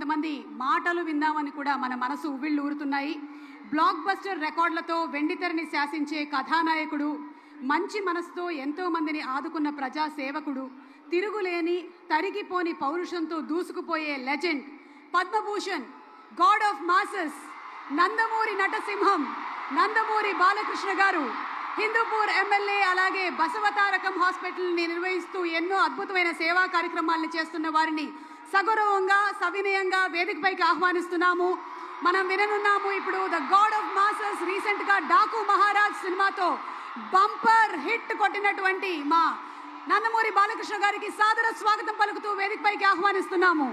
కొంతమంది మాటలు విందామని కూడా మన మనసు ఉవ్విళ్ళు ఊరుతున్నాయి. బ్లాక్ బస్టర్ రికార్డులతో వెండితెరని శాసించే కథానాయకుడు, మంచి మనసుతో ఎంతో మందిని ఆదుకున్న ప్రజా సేవకుడు, తిరుగులేని తరిగిపోని పౌరుషంతో దూసుకుపోయే legend, Padma Bhushan, god of masses, Nandamuri నటసింహం, నందమూరి బాలకృష్ణ గారు, హిందూపూర్ ఎమ్మెల్యే, అలాగే బసవతారకం హాస్పిటల్ని నిర్వహిస్తూ ఎన్నో అద్భుతమైన సేవా కార్యక్రమాలను చేస్తున్న వారిని సగౌరవంగా సవినయంగా వేదికపైకి ఆహ్వానిస్తున్నాము. మనం విననున్నాము ఇప్పుడు ద గాడ్ ఆఫ్ మాసెస్, రీసెంట్గా డాకు మహారాజ్ సినిమాతో బంపర్ హిట్ కొట్టినటువంటి మా నందమూరి బాలకృష్ణ గారికి సాదర స్వాగతం పలుకుతూ వేదికపైకి ఆహ్వానిస్తున్నాము.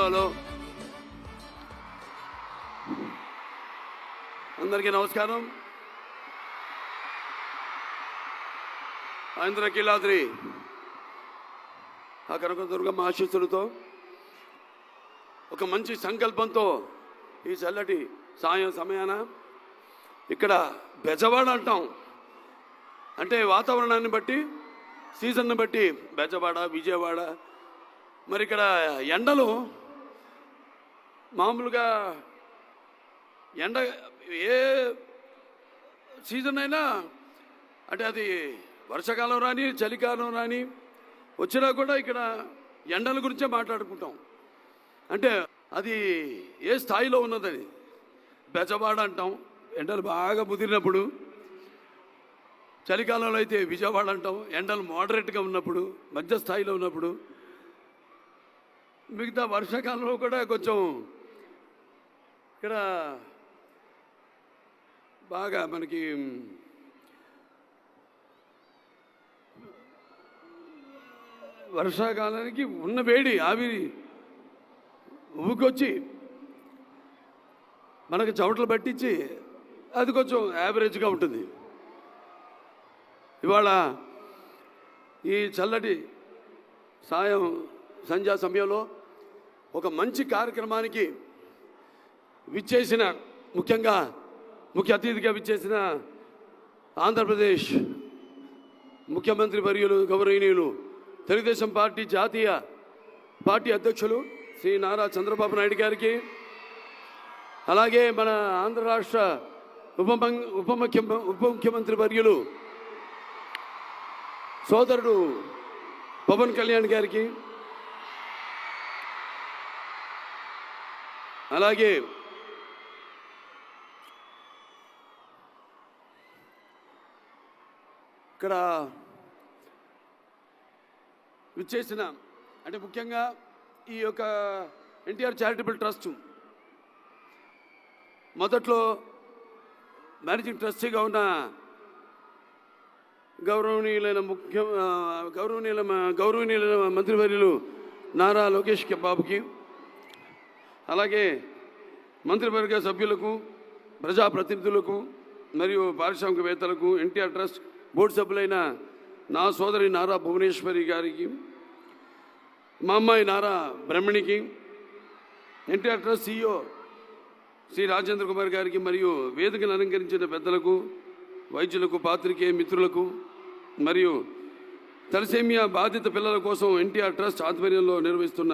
హలో అందరికీ నమస్కారం. ఆంధ్రకీలాద్రి ఆ కనకదుర్గమ్మ ఆశీస్సులతో ఒక మంచి సంకల్పంతో ఈ చల్లటి సాయం సమయాన ఇక్కడ బెజవాడ అంటాం. అంటే వాతావరణాన్ని బట్టి, సీజన్ని బట్టి బెజవాడ, విజయవాడ. మరి ఇక్కడ ఎండలు మామూలుగా ఎండ ఏ సీజన్ అయినా, అంటే అది వర్షాకాలం రాని చలికాలం రాని వచ్చినా కూడా ఇక్కడ ఎండల గురించే మాట్లాడుకుంటాం. అంటే అది ఏ స్థాయిలో ఉన్నదని బెజవాడ అంటాం ఎండలు బాగా ముదిరినప్పుడు. చలికాలంలో అయితే విజయవాడ అంటాం ఎండలు మోడరేట్గా ఉన్నప్పుడు, మధ్య స్థాయిలో ఉన్నప్పుడు. మిగతా వర్షాకాలంలో కూడా కొంచెం ఇక్కడ బాగా మనకి వర్షాకాలానికి ఉన్న వేడి ఆవిరి ఉబ్బుకొచ్చి మనకు చెమటలు పట్టించి అది కొంచెం యావరేజ్గా ఉంటుంది. ఇవాళ ఈ చల్లటి సంధ్యా సమయంలో ఒక మంచి కార్యక్రమానికి విచ్చేసిన, ముఖ్యంగా ముఖ్య అతిథిగా విచ్చేసిన ఆంధ్రప్రదేశ్ ముఖ్యమంత్రి వర్యులు గౌరవనీయులు తెలుగుదేశం పార్టీ జాతీయ పార్టీ అధ్యక్షులు శ్రీ నారా చంద్రబాబు నాయుడు గారికి, అలాగే మన ఆంధ్ర రాష్ట్ర ఉప ముఖ్యమంత్రి వర్యులు సోదరుడు పవన్ కళ్యాణ్ గారికి, అలాగే ఇక్కడ విచ్చేసిన, అంటే ముఖ్యంగా ఈ యొక్క ఎన్టీఆర్ చారిటబుల్ ట్రస్ట్ మొదట్లో మేనేజింగ్ ట్రస్టీగా ఉన్న గౌరవనీయులైన మంత్రివర్యులు నారా లోకేష్ బాబుకి, అలాగే మంత్రివర్గ సభ్యులకు, ప్రజాప్రతినిధులకు మరియు పారిశ్రామికవేత్తలకు, ఎన్టీఆర్ ట్రస్ట్ బోర్డు సభ్యులైన నా సోదరి నారా భువనేశ్వరి గారికి, మా అమ్మాయి నారా బ్రహ్మణికి, ఎన్టీఆర్ ట్రస్ట్ CEO శ్రీ రాజేంద్ర కుమార్ గారికి, మరియు వేదికను అలంకరించిన పెద్దలకు, వైద్యులకు, పాత్రికేయ మిత్రులకు, మరియు తలసేమియా బాధిత పిల్లల కోసం ఎన్టీఆర్ ట్రస్ట్ ఆధ్వర్యంలో నిర్వహిస్తున్న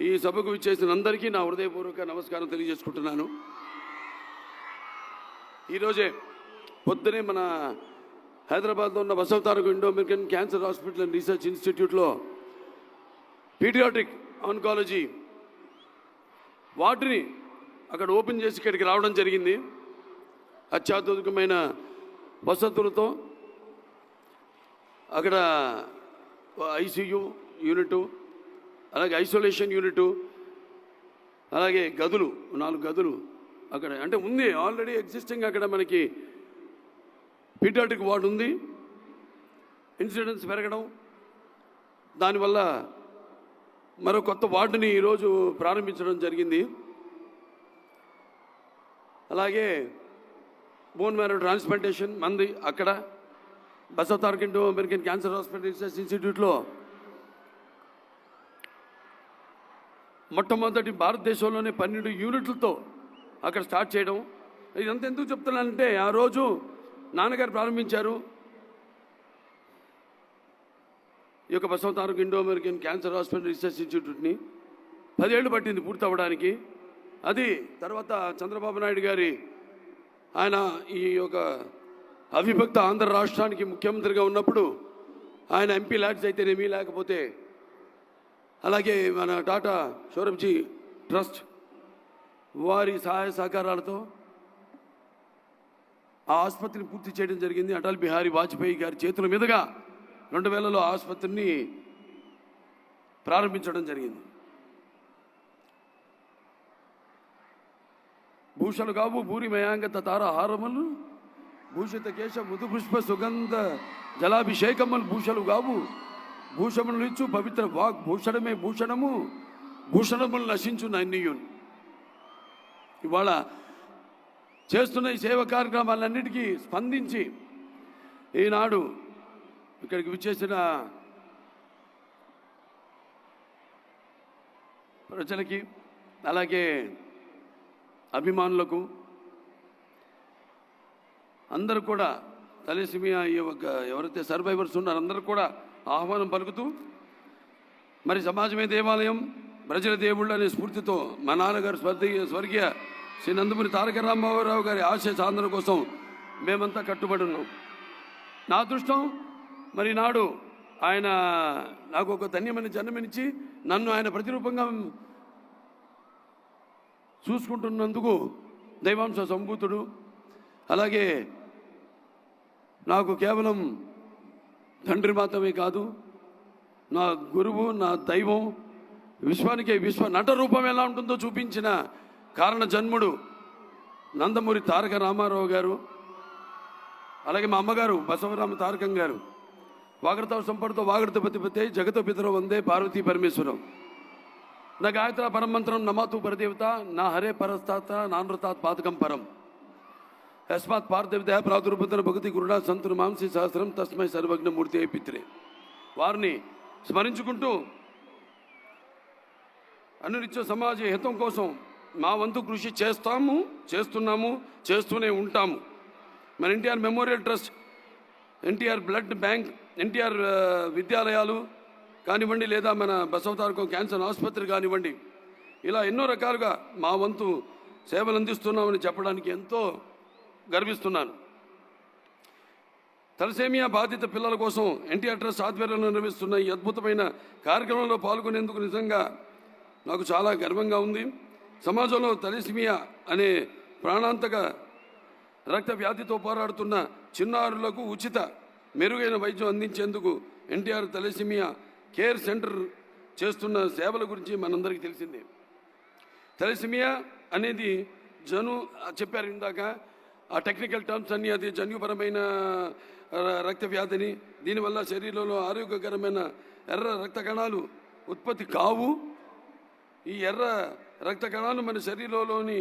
ఈ సభకు విచ్చేసిన అందరికీ నా హృదయపూర్వక నమస్కారం తెలియజేసుకుంటున్నాను. ఈరోజే పొద్దునే మన హైదరాబాద్లో ఉన్న Basavataraka Indo American cancer hospital and research ఇన్స్టిట్యూట్లో పీడియాట్రిక్ ఆన్కాలజీ వార్డుని అక్కడ ఓపెన్ చేసి ఇక్కడికి రావడం జరిగింది. అత్యాధునికమైన వసతులతో అక్కడ ICU యూనిట్, అలాగే ఐసోలేషన్ యూనిట్, అలాగే గదులు 4 గదులు అక్కడ అంటే ఉంది ఆల్రెడీ ఎగ్జిస్టింగ్. అక్కడ మనకి పీడియాట్రిక్ వార్డు ఉంది. ఇన్సిడెన్స్ పెరగడం, దానివల్ల మరో కొత్త వార్డుని ఈరోజు ప్రారంభించడం జరిగింది. అలాగే బోన్ మ్యారో ట్రాన్స్ప్లాంటేషన్ మంది అక్కడ Basavataraka Indo American cancer hospital research ఇన్స్టిట్యూట్లో మొట్టమొదటి భారతదేశంలోనే 12 యూనిట్లతో అక్కడ స్టార్ట్ చేయడం. ఇదంతా ఎందుకు చెప్తున్నానంటే, ఆ రోజు నాన్నగారు ప్రారంభించారు ఈ యొక్క Basavataraka Indo American cancer hospital research ఇన్స్టిట్యూట్ని. 10 ఏళ్ళు పట్టింది పూర్తి అవ్వడానికి. అది తర్వాత చంద్రబాబు నాయుడు గారి ఆయన ఈ యొక్క అవిభక్త ఆంధ్ర రాష్ట్రానికి ముఖ్యమంత్రిగా ఉన్నప్పుడు ఆయన MP ల్యాడ్స్ అయితేనేమి, లేకపోతే అలాగే మన టాటా షోరబ్జీ ట్రస్ట్ వారి సహాయ సహకారాలతో ఆ ఆసుపత్రిని పూర్తి చేయడం జరిగింది. అటల్ బిహారీ వాజ్పేయి గారి చేతుల మీదుగా 2000లో ఆసుపత్రిని ప్రారంభించడం జరిగింది. భూషలు కావు భూరి మయాంగత తార హారములు, భూషిత కేశ మృదు పుష్ప సుగంధ జలాభిషేకములు భూషలు కావు, భూషములు ఇచ్చు పవిత్ర వాక్ భూషణమే భూషణము, భూషణములు నశించు నన్నియున్. ఇవాళ చేస్తున్న ఈ సేవ కార్యక్రమాలన్నిటికీ స్పందించి ఈనాడు ఇక్కడికి విచ్చేసిన ప్రజలకి, అలాగే అభిమానులకు అందరూ కూడా తలసేమియా ఈ యొక్క ఎవరైతే సర్వైవర్స్ ఉన్నారో అందరూ కూడా ఆహ్వానం పలుకుతూ, మరి సమాజమే దేవాలయం, ప్రజల దేవుళ్ళు అనే స్ఫూర్తితో మా నాన్నగారు స్వర్గీయ శ్రీ నందమూరి తారక రామారావు గారి ఆశయ సాధన కోసం మేమంతా కట్టుబడి ఉన్నాం. నా అదృష్టం మరి నాడు ఆయన నాకు ఒక ధన్యమైన జన్మనిచ్చి నన్ను ఆయన ప్రతిరూపంగా చూసుకుంటున్నందుకు దైవాంశ సంభూతుడు. అలాగే నాకు కేవలం తండ్రి మాత్రమే కాదు, నా గురువు, నా దైవం, విశ్వానికి నట రూపం ఎలా ఉంటుందో చూపించిన కారణ జన్ముడు నందమూరి తారక రామారావు గారు. అలాగే మా అమ్మగారు బసవరామ తారకం గారు. వాగడత సంపడితో వాగడత పతిపతే జగత పితరో వందే పార్వతీ పరమేశ్వరం. నా గాయత్ర పరమంత్రం నమాతు పరదేవత నా హరే పరస్తాత నానృతాత్ పాతకం పరం యస్మాత్ పార్థవిద ప్రాదుర్భుతన భగతి గురుడా సంతును మాంసి సహస్రం తస్మై సర్వజ్ఞమూర్తి అయి పిత్రే. వారిని స్మరించుకుంటూ అనునిత్య సమాజ హితం కోసం మా వంతు కృషి చేస్తున్నాము, చేస్తూనే ఉంటాము. మన NTR memorial trust, NTR blood bank, NTR విద్యాలయాలు కానివ్వండి, లేదా మన బసవతారకం క్యాన్సర్ ఆసుపత్రి కానివ్వండి, ఇలా ఎన్నో రకాలుగా మా వంతు సేవలు అందిస్తున్నామని చెప్పడానికి ఎంతో గర్విస్తున్నాను. తలసేమియా బాధిత పిల్లల కోసం ఎన్టీఆర్ ట్రస్ట్ ఆధ్వర్యంలో నిర్వహిస్తున్న ఈ అద్భుతమైన కార్యక్రమంలో పాల్గొనేందుకు నిజంగా నాకు చాలా గర్వంగా ఉంది. సమాజంలో తలసేమియా అనే ప్రాణాంతక రక్త వ్యాధితో పోరాడుతున్న చిన్నారులకు ఉచిత మెరుగైన వైద్యం అందించేందుకు ఎన్టీఆర్ తలసేమియా కేర్ సెంటర్ చేస్తున్న సేవల గురించి మనందరికీ తెలిసిందే. తలసేమియా అనేది చెప్పారు ఇందాక, ఆ టెక్నికల్ టర్మ్స్ అన్నీ, అది జన్యుపరమైన రక్త వ్యాధిని. దీనివల్ల శరీరంలో ఆరోగ్యకరమైన ఎర్ర రక్త కణాలు ఉత్పత్తి కావు. ఈ ఎర్ర రక్త కణాలు మన శరీరంలోని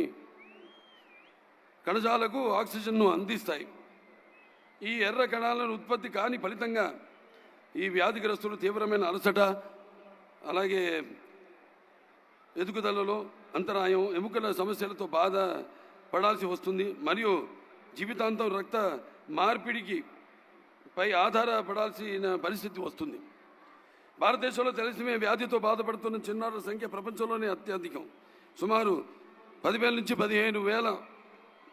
కణజాలకు ఆక్సిజన్ను అందిస్తాయి. ఈ ఎర్ర కణాలను ఉత్పత్తి కాని ఫలితంగా ఈ వ్యాధిగ్రస్తులు తీవ్రమైన అలసట, అలాగే ఎదుగుదలలో అంతరాయం, ఎముకల సమస్యలతో బాధ పడాల్సి వస్తుంది మరియు జీవితాంతం రక్త మార్పిడికి పై ఆధారపడాల్సిన పరిస్థితి వస్తుంది. భారతదేశంలో తలసేమియా వ్యాధితో బాధపడుతున్న చిన్నారుల సంఖ్య ప్రపంచంలోనే అత్యధికం. సుమారు 10,000 నుంచి 15,000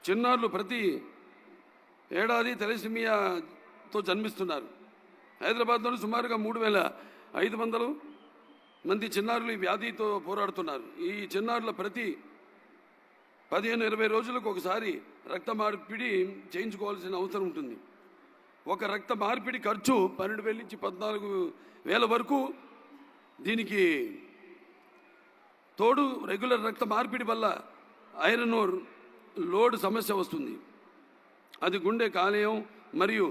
చిన్నారులు ప్రతి ఏడాది తలసేమియాతో జన్మిస్తున్నారు. హైదరాబాద్లోని సుమారుగా 3,500 మంది చిన్నారులు ఈ వ్యాధితో పోరాడుతున్నారు. ఈ చిన్నారుల ప్రతి 15-20 రోజులకు ఒకసారి రక్త మార్పిడి చేయించుకోవాల్సిన అవసరం ఉంటుంది. ఒక రక్త మార్పిడి ఖర్చు 12,000 నుంచి 14,000 వరకు. దీనికి తోడు రెగ్యులర్ రక్త మార్పిడి వల్ల ఐరన్ లోడ్ సమస్య వస్తుంది. అది గుండె, కాలేయం మరియు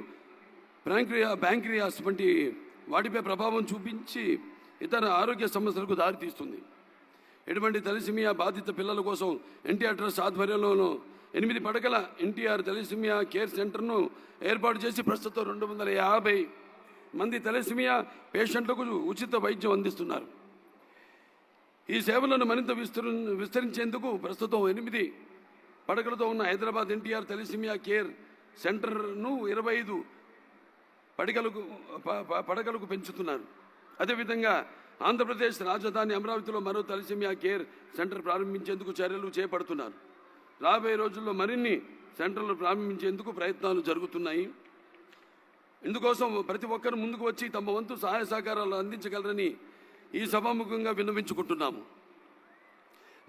బ్యాంక్రియాస్ వంటి వాటిపై ప్రభావం చూపించి ఇతర ఆరోగ్య సమస్యలకు దారితీస్తుంది. ఎటువంటి తలసేమియా బాధిత పిల్లల కోసం ఎన్టీఆర్ ట్రస్ట్ ఆధ్వర్యంలో 8 పడకల ఎన్టీఆర్ తలసేమియా కేర్ సెంటర్ను ఏర్పాటు చేసి ప్రస్తుతం 250 మంది తలసేమియా పేషెంట్లకు ఉచిత వైద్యం అందిస్తున్నారు. ఈ సేవలను మరింత విస్తరించేందుకు ప్రస్తుతం 8 పడకలతో ఉన్న హైదరాబాద్ ఎన్టీఆర్ తలసేమియా కేర్ సెంటర్ను 25 పడకలకు పెంచుతున్నారు. అదేవిధంగా ఆంధ్రప్రదేశ్ రాజధాని అమరావతిలో మరో తలసేమియా కేర్ సెంటర్ ప్రారంభించేందుకు చర్యలు చేపడుతున్నారు. రాబోయే రోజుల్లో మరిన్ని సెంటర్లు ప్రారంభించేందుకు ప్రయత్నాలు జరుగుతున్నాయి. ఇందుకోసం ప్రతి ఒక్కరు ముందుకు వచ్చి తమ వంతు సహాయ సహకారాలు అందించగలరని ఈ సభాముఖంగా విన్నవించుకుంటున్నాము.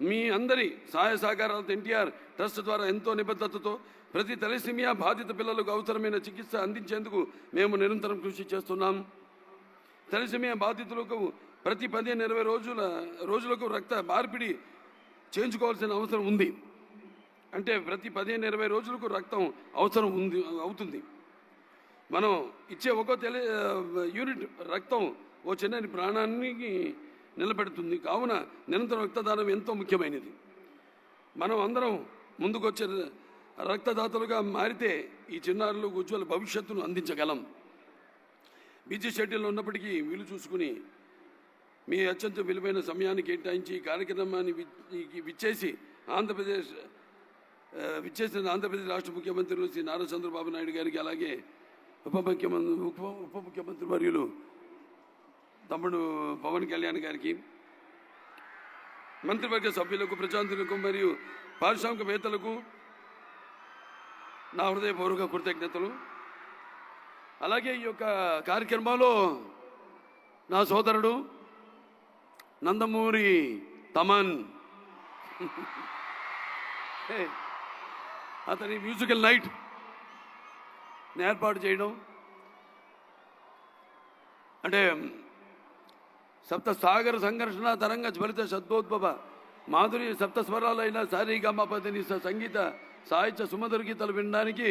మీ అందరి సహాయ సహకారాలతో ఎన్టీఆర్ ట్రస్ట్ ద్వారా ఎంతో నిబద్ధతతో ప్రతి తలసేమియా బాధిత పిల్లలకు అవసరమైన చికిత్స అందించేందుకు మేము నిరంతరం కృషి చేస్తున్నాం. తలసేమియా బాధితులకు ప్రతి 15-20 రోజులకు రక్త మార్పిడి చేయించుకోవాల్సిన అవసరం ఉంది. అంటే ప్రతి 15-20 రోజులకు రక్తం అవసరం అవుతుంది. మనం ఇచ్చే ఒక్కో యూనిట్ రక్తం ఓ చిన్న ప్రాణానికి నిలబెడుతుంది. కావున నిరంతరం రక్తదానం ఎంతో ముఖ్యమైనది. మనం అందరం ముందుకొచ్చే రక్తదాతలుగా మారితే ఈ చిన్నారులకు ఉజ్వల భవిష్యత్తును అందించగలం. బిజీ షెడ్యూల్లో ఉన్నప్పటికీ వీలు చూసుకుని మీ అత్యంత విలువైన సమయాన్ని కేటాయించి ఈ కార్యక్రమాన్ని విచ్చేసిన ఆంధ్రప్రదేశ్ రాష్ట్ర ముఖ్యమంత్రులు శ్రీ నారా చంద్రబాబు నాయుడు గారికి, అలాగే ఉప ముఖ్యమంత్రి వర్యులు తమ్ముడు పవన్ కళ్యాణ్ గారికి, మంత్రివర్గ సభ్యులకు, ప్రజాంతులకు మరియు పారిశ్రామికవేత్తలకు నా హృదయపూర్వక కృతజ్ఞతలు. అలాగే ఈ యొక్క కార్యక్రమంలో నా సోదరుడు నందమూరి తమన్ అతని మ్యూజికల్ నైట్ ఏర్పాటు చేయడం, అంటే సప్త సాగర సంఘర్షణ తరంగ జ్వలిత శబ్దోద్భవ మాధురి సప్త స్వరాలైన సారీగమపదని సంగీత సాహిత్య సుమధుర గీతాలు వినడానికి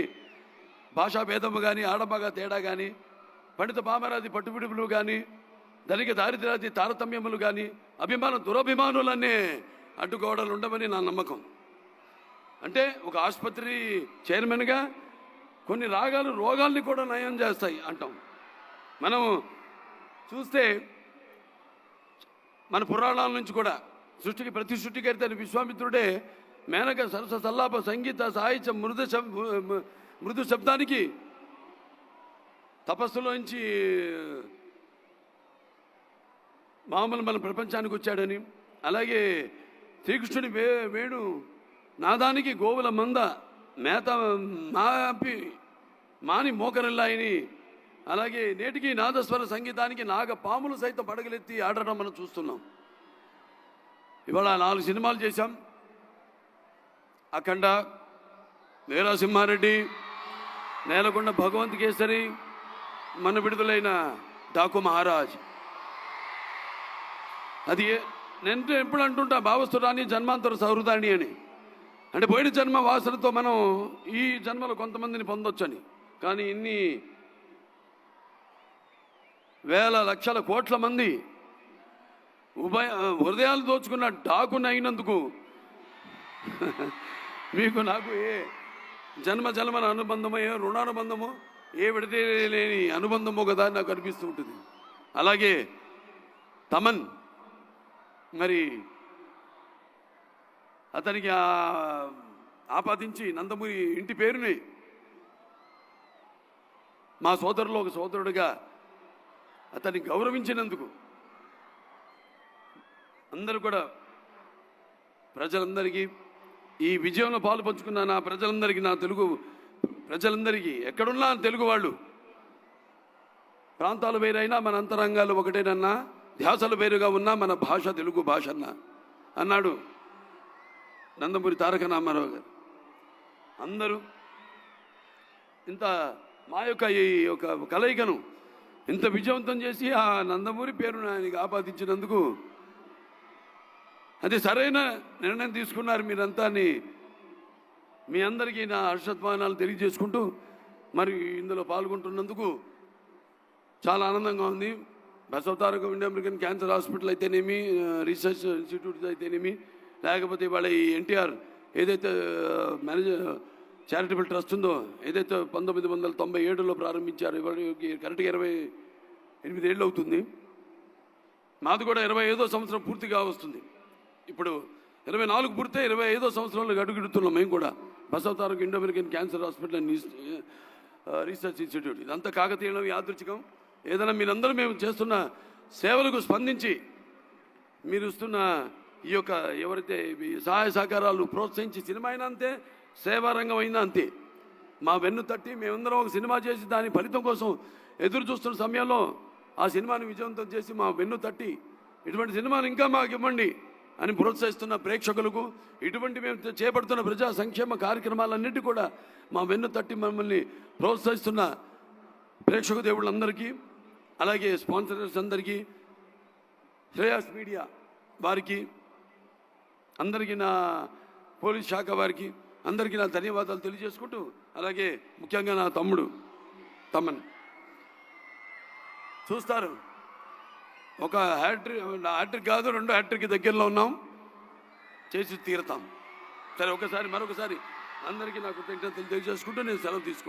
భాషా భేదము కానీ, ఆడమగ తేడా కానీ, పండిత పామరాది పట్టుబిడుపులు కానీ, ధనిక దారిద్ర్యాది తారతమ్యములు కానీ, దురభిమానులన్నీ అడ్డుకోవడాలు ఉండవని నా నమ్మకం. అంటే ఒక ఆసుపత్రి చైర్మన్గా కొన్ని రాగాలు రోగాల్ని కూడా నయం చేస్తాయి అంటాం. మనం చూస్తే మన పురాణాల నుంచి కూడా ప్రతి సృష్టికర్త విశ్వామిత్రుడే మేనక సరస సల్లాప సంగీత సాహిత్య మృదు శబ్దానికి తపస్సులోంచి మామూలు మన ప్రపంచానికి వచ్చాడని, అలాగే శ్రీకృష్ణుని వేణు నాదానికి గోవుల మంద మేత మాని మోకరిల్లాయని, అలాగే నేటికి నాదస్వర సంగీతానికి నాగ పాములు సైతం పడగలెత్తి ఆడడం మనం చూస్తున్నాం. ఇవాళ 4 సినిమాలు చేశాం. అఖండ, వీరసింహారెడ్డి, నేలకొండ భగవంత్ కేసరి, మన విడుదలైన డాకు మహారాజ్. అది నేను ఎప్పుడు అంటుంటా, భావస్తురాని జన్మాంతర సౌహృదాన్ని అని. అంటే పోయిన జన్మ వాసనతో మనం ఈ జన్మలో కొంతమందిని పొందొచ్చని. కానీ ఇన్ని వేల లక్షల కోట్ల మంది హృదయాలు దోచుకున్న డాకుని అయినందుకు మీకు నాకు ఏ జన్మల అనుబంధమో, ఏ రుణానుబంధమో ఏ విడదీయలేని అనుబంధమో కదా అని నాకు అనిపిస్తూ ఉంటుంది. అలాగే తమన్, మరి అతనికి ఆపాదించి నందమూరి ఇంటి పేరుని మా సోదరులో ఒక సోదరుడిగా అతన్ని గౌరవించినందుకు అందరూ కూడా ప్రజలందరికీ, ఈ విజయంలో పాలు పంచుకున్న నా ప్రజలందరికీ, నా తెలుగు ప్రజలందరికీ, ఎక్కడున్నా తెలుగు వాళ్ళు, ప్రాంతాలు వేరైనా మన అంతరంగాలు ఒకటేనన్నా, ధ్యాసలు వేరుగా ఉన్నా మన భాష తెలుగు భాష అన్నాడు నందమూరి తారక రామారావు గారు. అందరూ ఇంత మా యొక్క ఈ యొక్క కలయికను ఇంత విజయవంతం చేసి ఆ నందమూరి పేరును ఆయనకి ఆపాదించినందుకు అది సరైన నిర్ణయం తీసుకున్నారు మీరంతా అని మీ అందరికీ నా హర్షధ్వానాలు తెలియజేసుకుంటూ, మరి ఇందులో పాల్గొంటున్నందుకు చాలా ఆనందంగా ఉంది. Basavataraka India American cancer hospital అయితేనేమి, రీసెర్చ్ ఇన్స్టిట్యూట్ అయితేనేమి, లేకపోతే ఇవాళ ఈ ఎన్టీఆర్ ఏదైతే చారిటబుల్ ట్రస్ట్ ఉందో, ఏదైతే 1997లో ప్రారంభించారు, ఇవాళకి కరెక్ట్గా 28 ఏళ్ళు అవుతుంది. మాది కూడా 25వ సంవత్సరం పూర్తిగా వస్తుంది. ఇప్పుడు 24 పూర్తి 25వ సంవత్సరంలో అడుగుడుతున్నాం మేము కూడా. Basavataraka Indo American cancer hospital and research institute. ఇదంతా కాకతీయం, యాదృచ్ఛికం. ఏదైనా మీరందరూ మేము చేస్తున్న సేవలకు స్పందించి మీరు ఇస్తున్న ఈ యొక్క ఎవరైతే సహాయ సహకారాలు ప్రోత్సహించి, సినిమా అయినా అంతే, సేవారంగం అయినా అంతే, మా వెన్ను తట్టి మేమందరం ఒక సినిమా చేసి దాని ఫలితం కోసం ఎదురు చూస్తున్న సమయంలో ఆ సినిమాని విజయవంతం చేసి మా వెన్ను తట్టి ఇటువంటి సినిమాను ఇంకా మాకు ఇవ్వండి అని ప్రోత్సహిస్తున్న ప్రేక్షకులకు, ఇటువంటి మేము చేపడుతున్న ప్రజా సంక్షేమ కార్యక్రమాలన్నిటి కూడా మా వెన్ను తట్టి మమ్మల్ని ప్రోత్సహిస్తున్న ప్రేక్షక దేవుళ్ళందరికీ, అలాగే స్పాన్సరర్స్ అందరికీ, శ్రేయాస్ మీడియా వారికి అందరికీ, నా పోలీస్ శాఖ వారికి అందరికీ నా ధన్యవాదాలు తెలియజేసుకుంటూ, అలాగే ముఖ్యంగా నా తమ్ముడు తమన్ చూస్తారు, ఒక హ్యాట్రిక్ కాదు 2 హ్యాట్రిక్ దగ్గరలో ఉన్నాం, చేసి తీరుతాం. సరే, మరొకసారి అందరికీ నా కృతజ్ఞతలు తెలియజేసుకుంటూ నేను సెలవు తీసుకుంటాను.